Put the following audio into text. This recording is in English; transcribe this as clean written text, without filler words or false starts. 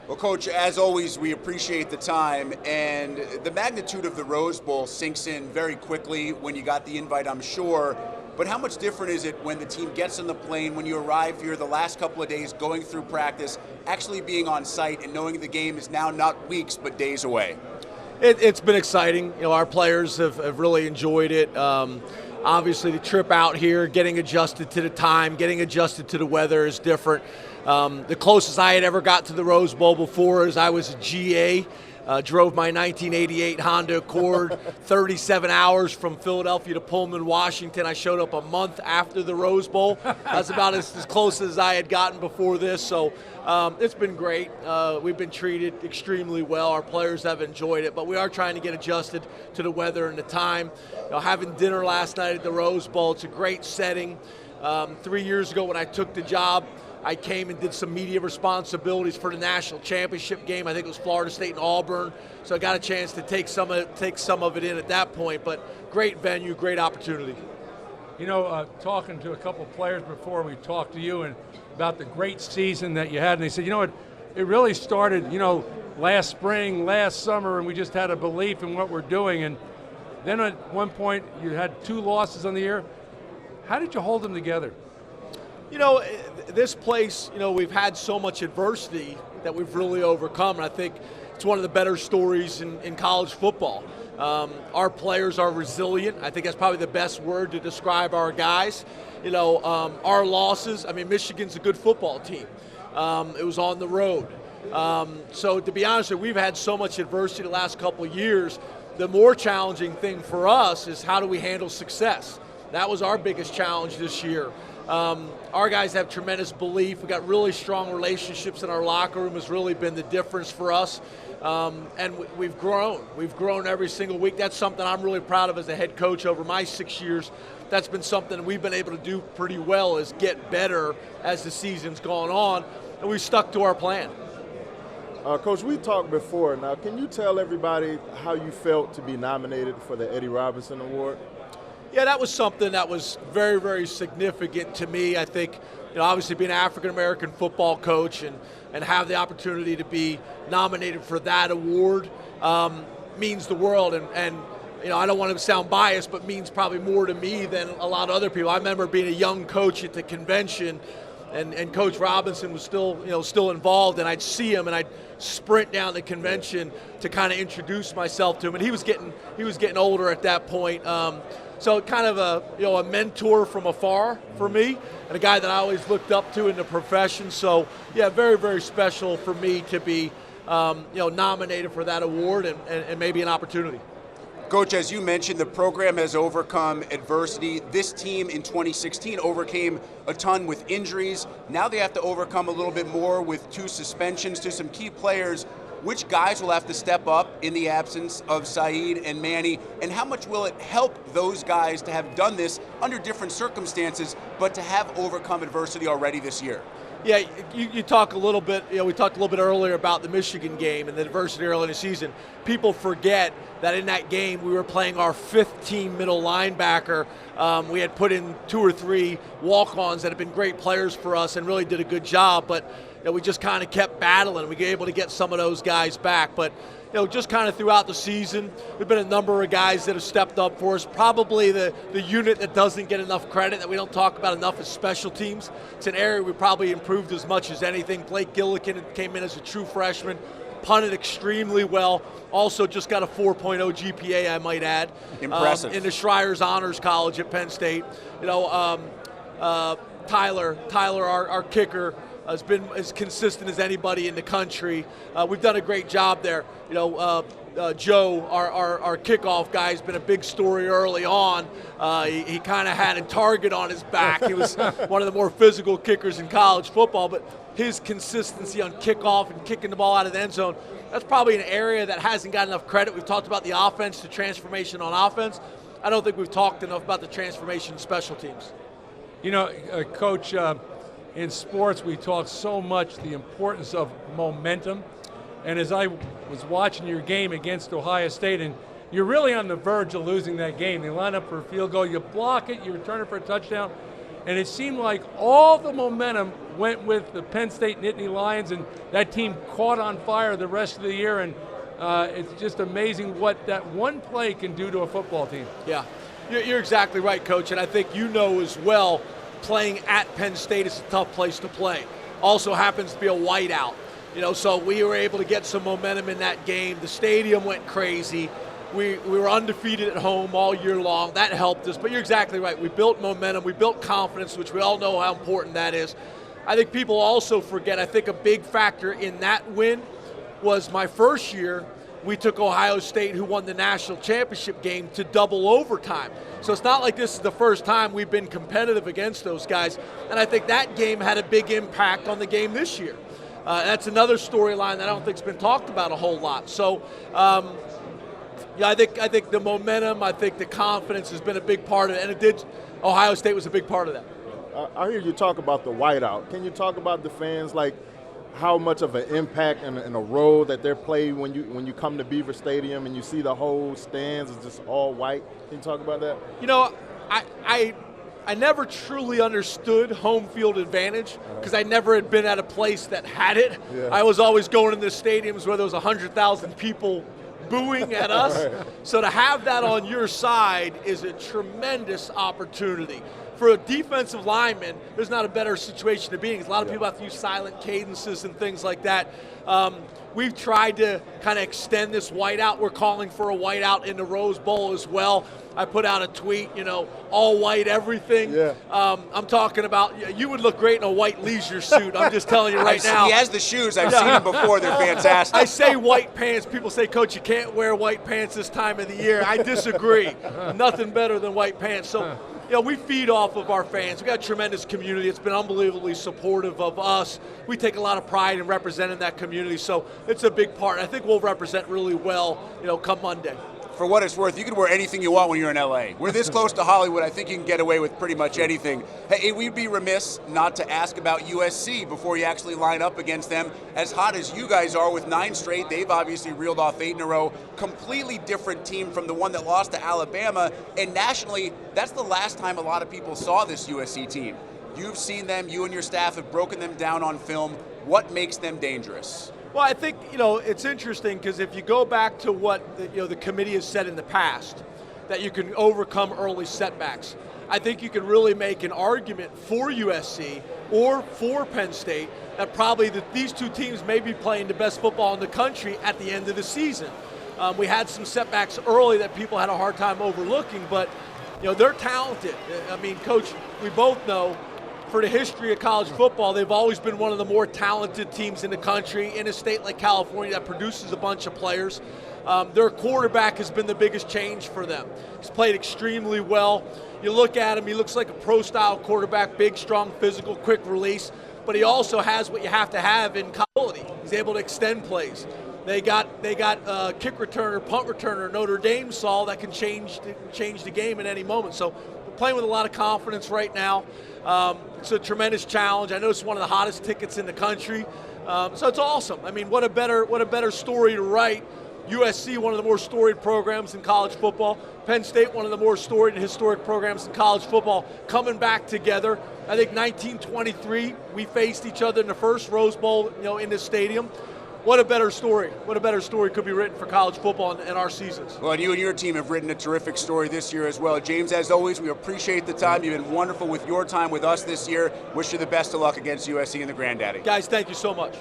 Well, Coach, as always, we appreciate the time, and the magnitude of the Rose Bowl sinks in very quickly when you got the invite, I'm sure. But how much different is it when the team gets on the plane, when you arrive here the last couple of days, going through practice, actually being on site and knowing the game is now not weeks but days away? It's been exciting. Our players have really enjoyed it. Obviously, the trip out here, getting adjusted to the time, getting adjusted to the weather is different. The closest I had ever got to the Rose Bowl before is I was a GA, drove my 1988 Honda Accord 37 hours from Philadelphia to Pullman, Washington. I showed up a month after the Rose Bowl. That's about as close as I had gotten before this. So it's been great. We've been treated extremely well. Our players have enjoyed it, but we are trying to get adjusted to the weather and the time. Having dinner last night at the Rose Bowl, it's a great setting. 3 years ago when I took the job, I came and did some media responsibilities for the national championship game. I think it was Florida State and Auburn. So I got a chance to take some of it in at that point. But great venue, great opportunity. Talking to a couple players before we talked to you and about the great season that you had, and they said, it really started, last spring, last summer, and we just had a belief in what we're doing. And then at one point, you had 2 losses on the year. How did you hold them together? This place, we've had so much adversity that we've really overcome, and I think it's one of the better stories in college football. Our players are resilient. I think that's probably the best word to describe our guys. Our losses, Michigan's a good football team. It was on the road. So to be honest with you, we've had so much adversity the last couple of years. The more challenging thing for us is how do we handle success? That was our biggest challenge this year. Our guys have tremendous belief. We've got really strong relationships in our locker room has really been the difference for us. And we've grown. We've grown every single week. That's something I'm really proud of as a head coach over my 6 years. That's been something we've been able to do pretty well, is get better as the season's gone on. And we stuck to our plan. Coach, we talked before. Now, can you tell everybody how you felt to be nominated for the Eddie Robinson Award? Yeah, that was something that was very, very significant to me. I think, obviously being an African-American football coach and have the opportunity to be nominated for that award means the world. And I don't want to sound biased, but means probably more to me than a lot of other people. I remember being a young coach at the convention, and Coach Robinson was still involved, and I'd see him and I'd sprint down the convention to kind of introduce myself to him, and he was getting older at that point. So kind of a mentor from afar for me, and a guy that I always looked up to in the profession. So yeah, very, very special for me to be nominated for that award and maybe an opportunity. Coach, as you mentioned, the program has overcome adversity. This team in 2016 overcame a ton with injuries. Now they have to overcome a little bit more with 2 suspensions to some key players. Which guys will have to step up in the absence of Saeed and Manny, and how much will it help those guys to have done this under different circumstances, but to have overcome adversity already this year? Yeah, you talk a little bit, we talked a little bit earlier about the Michigan game and the adversity early in the season. People forget that in that game we were playing our 5th team middle linebacker. We had put in 2 or 3 walk-ons that have been great players for us and really did a good job, but we just kind of kept battling. We were able to get some of those guys back, but just kind of throughout the season, there've been a number of guys that have stepped up for us. Probably the unit that doesn't get enough credit, that we don't talk about enough, is special teams. It's an area we probably improved as much as anything. Blake Gillikin came in as a true freshman, punted extremely well. Also just got a 4.0 GPA, I might add. Impressive. In the Schreier's Honors College at Penn State. Tyler, our kicker, has been as consistent as anybody in the country. We've done a great job there. Joe, our kickoff guy, has been a big story early on. He kind of had a target on his back. He was one of the more physical kickers in college football, but his consistency on kickoff and kicking the ball out of the end zone, that's probably an area that hasn't got enough credit. We've talked about the offense, the transformation on offense. I don't think we've talked enough about the transformation in special teams. Coach, in sports, we talk so much the importance of momentum. And as I was watching your game against Ohio State, and you're really on the verge of losing that game. They line up for a field goal, you block it, you return it for a touchdown. And it seemed like all the momentum went with the Penn State Nittany Lions, and that team caught on fire the rest of the year. And it's just amazing what that one play can do to a football team. Yeah, you're exactly right, Coach. And I think you know as well, playing at Penn State is a tough place to play. Also happens to be a whiteout. So we were able to get some momentum in that game. The stadium went crazy. We were undefeated at home all year long. That helped us. But you're exactly right. We built momentum. We built confidence, which we all know how important that is. I think people also forget, I think a big factor in that win was my first year, we took Ohio State, who won the national championship game, to double overtime. So it's not like this is the first time we've been competitive against those guys. And I think that game had a big impact on the game this year. That's another storyline that I don't think's been talked about a whole lot. So, yeah, I think the momentum, I think the confidence has been a big part of it, and Ohio State was a big part of that. I hear you talk about the whiteout. Can you talk about the fans, like how much of an impact and a role that they're playing when you come to Beaver Stadium and you see the whole stands is just all white? Can you talk about that? I never truly understood home field advantage because I never had been at a place that had it. Yeah. I was always going in the stadiums where there was 100,000 people booing at us. Right. So to have that on your side is a tremendous opportunity. For a defensive lineman, there's not a better situation to be in because a lot of people have to use silent cadences and things like that. We've tried to kind of extend this whiteout. We're calling for a whiteout in the Rose Bowl as well. I put out a tweet, all white everything. Yeah. I'm talking about, you would look great in a white leisure suit. I'm just telling you right now. He has the shoes. I've seen them before. They're fantastic. I say white pants. People say, Coach, you can't wear white pants this time of the year. I disagree. Nothing better than white pants. So, we feed off of our fans. We've got a tremendous community. It's been unbelievably supportive of us. We take a lot of pride in representing that community. So it's a big part. I think we'll represent really well, come Monday. For what it's worth, you can wear anything you want when you're in LA. We're this close to Hollywood, I think you can get away with pretty much anything. Hey, we'd be remiss not to ask about USC before you actually line up against them. As hot as you guys are with 9 straight, they've obviously reeled off 8 in a row. Completely different team from the one that lost to Alabama. And nationally, that's the last time a lot of people saw this USC team. You've seen them, you and your staff have broken them down on film. What makes them dangerous? Well, I think, it's interesting because if you go back to what the committee has said in the past, that you can overcome early setbacks, I think you can really make an argument for USC or for Penn State that probably these two teams may be playing the best football in the country at the end of the season. We had some setbacks early that people had a hard time overlooking, but they're talented. I mean, Coach, we both know, for the history of college football, they've always been one of the more talented teams in the country in a state like California that produces a bunch of players. Their quarterback has been the biggest change for them. He's played extremely well. You look at him, he looks like a pro-style quarterback, big, strong, physical, quick release, but he also has what you have to have in quality. He's able to extend plays. They got kick returner, punt returner, Notre Dame Saul that can change the game at any moment. So we're playing with a lot of confidence right now. It's a tremendous challenge. I know it's one of the hottest tickets in the country. So it's awesome. I mean, what a better story to write. USC, one of the more storied programs in college football. Penn State, one of the more storied and historic programs in college football, coming back together. I think 1923, we faced each other in the first Rose Bowl, in this stadium. What a better story. What a better story could be written for college football in our seasons. Well, and you and your team have written a terrific story this year as well. James, as always, we appreciate the time. You've been wonderful with your time with us this year. Wish you the best of luck against USC and the Granddaddy. Guys, thank you so much.